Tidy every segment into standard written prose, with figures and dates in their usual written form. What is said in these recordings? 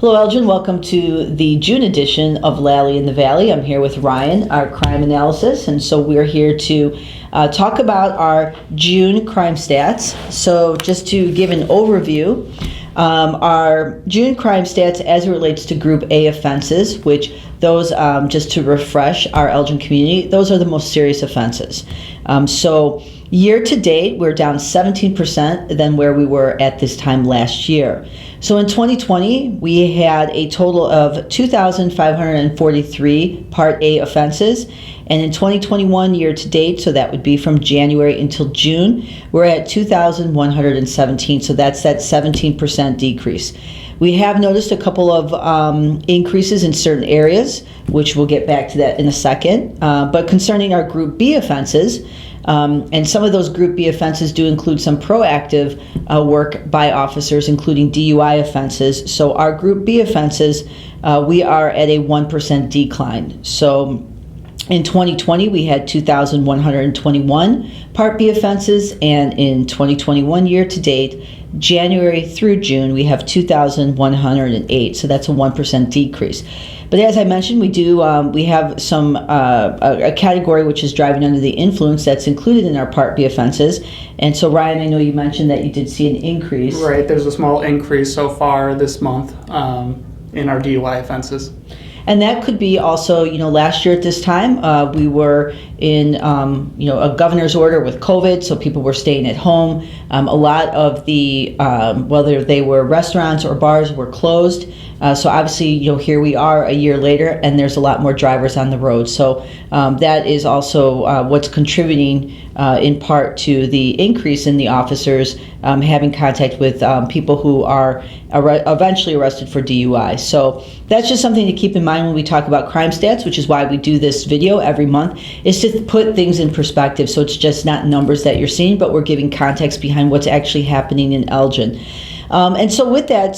Hello, Elgin. Welcome to the June edition of Lalley in the Valley. I'm here with Ryan, our crime analysis, and so we're here to talk about our June crime stats. So just to give an overview, our June crime stats as it relates to Group A offenses, which those, just to refresh our Elgin community, those are the most serious offenses. So year to date, we're down 17% than where we were at this time last year. So in 2020, we had a total of 2,543 Part A offenses. And in 2021 year to date, so that would be from January until June, we're at 2,117. So that's that 17% decrease. We have noticed a couple of increases in certain areas, which we'll get back to that in a second. But concerning our Group B offenses, and some of those Group B offenses do include some proactive work by officers, including DUI offenses. So our Group B offenses, we are at a 1% decline. So in 2020, we had 2,121 Part B offenses, and in 2021 year to date, January through June, we have 2,108. So that's a 1% decrease. But as I mentioned, we have some a category which is driving under the influence that's included in our Part B offenses. And so, Ryan, I know you mentioned that you did see an increase. Right, there's a small increase so far this month in our DUI offenses. And that could be also, last year at this time, we were in, a governor's order with COVID, so people were staying at home. A lot of the, whether they were restaurants or bars, were closed. So obviously, here we are a year later, and there's a lot more drivers on the road. So that is also what's contributing in part to the increase in the officers having contact with people who are eventually arrested for DUI. So that's just something to keep in mind when we talk about crime stats, which is why we do this video every month, is to put things in perspective. So it's just not numbers that you're seeing, but we're giving context behind what's actually happening in Elgin. And so with that,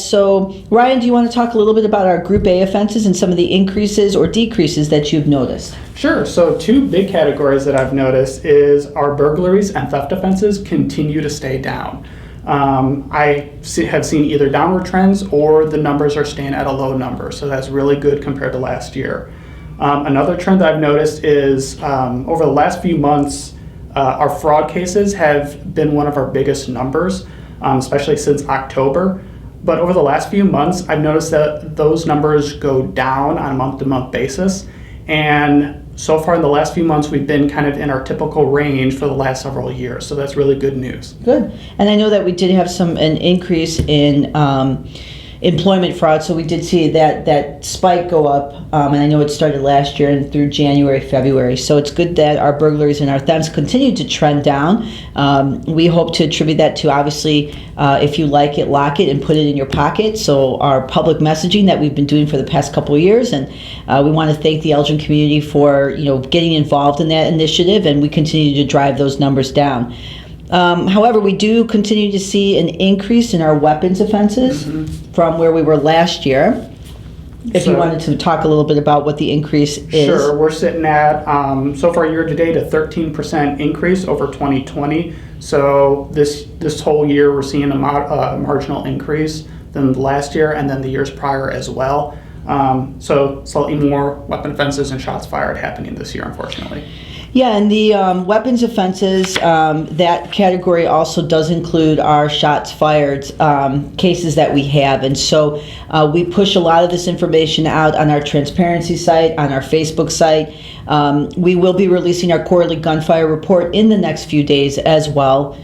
Ryan, do you want to talk a little bit about our Group A offenses and some of the increases or decreases that you've noticed? Sure. So two big categories that I've noticed is our burglaries and theft offenses continue to stay down. I have seen either downward trends or the numbers are staying at a low number. So that's really good compared to last year. Another trend that I've noticed is over the last few months, our fraud cases have been one of our biggest numbers. Especially since October. But over the last few months, I've noticed that those numbers go down on a month-to-month basis. And so far in the last few months, we've been kind of in our typical range for the last several years. So that's really good news. Good. And I know that we did have an increase in employment fraud, so we did see that spike go up, and I know it started last year and through January, February. So it's good that our burglaries and our thefts continue to trend down. We hope to attribute that to, obviously, if you like it, lock it and put it in your pocket. So our public messaging that we've been doing for the past couple of years, and we want to thank the Elgin community for getting involved in that initiative, and we continue to drive those numbers down. However, we do continue to see an increase in our weapons offenses from where we were last year. If you wanted to talk a little bit about what the increase is. Sure. We're sitting at, so far year to date, a 13% increase over 2020. So this whole year, we're seeing a marginal increase than last year and then the years prior as well. So slightly more weapon offenses and shots fired happening this year, unfortunately. Yeah, and the weapons offenses, that category also does include our shots fired cases that we have. And so we push a lot of this information out on our transparency site, on our Facebook site. We will be releasing our quarterly gunfire report in the next few days as well.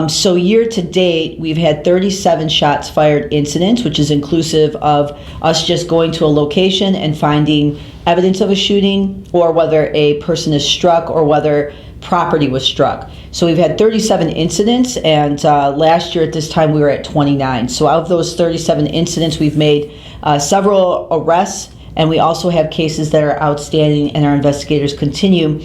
So year to date, we've had 37 shots fired incidents, which is inclusive of us just going to a location and finding evidence of a shooting, or whether a person is struck, or whether property was struck. So we've had 37 incidents, and last year at this time we were at 29. So out of those 37 incidents, we've made several arrests, and we also have cases that are outstanding, and our investigators continue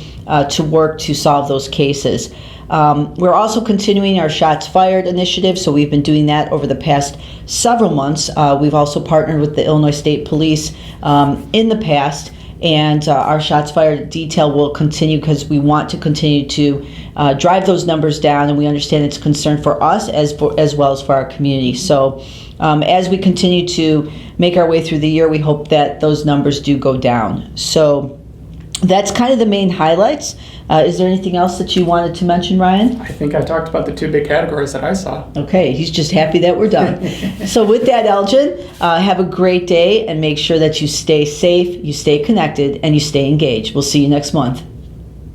to work to solve those cases. We're also continuing our Shots Fired initiative, so we've been doing that over the past several months. We've also partnered with the Illinois State Police in the past, and our shots fired detail will continue because we want to continue to drive those numbers down, and we understand it's a concern for us as well as for our community. So as we continue to make our way through the year, we hope that those numbers do go down. So that's kind of the main highlights. Is there anything else that you wanted to mention, Ryan? I think I talked about the two big categories that I saw. Okay, he's just happy that we're done. So with that, Elgin, have a great day, and make sure that you stay safe, you stay connected, and you stay engaged. We'll see you next month.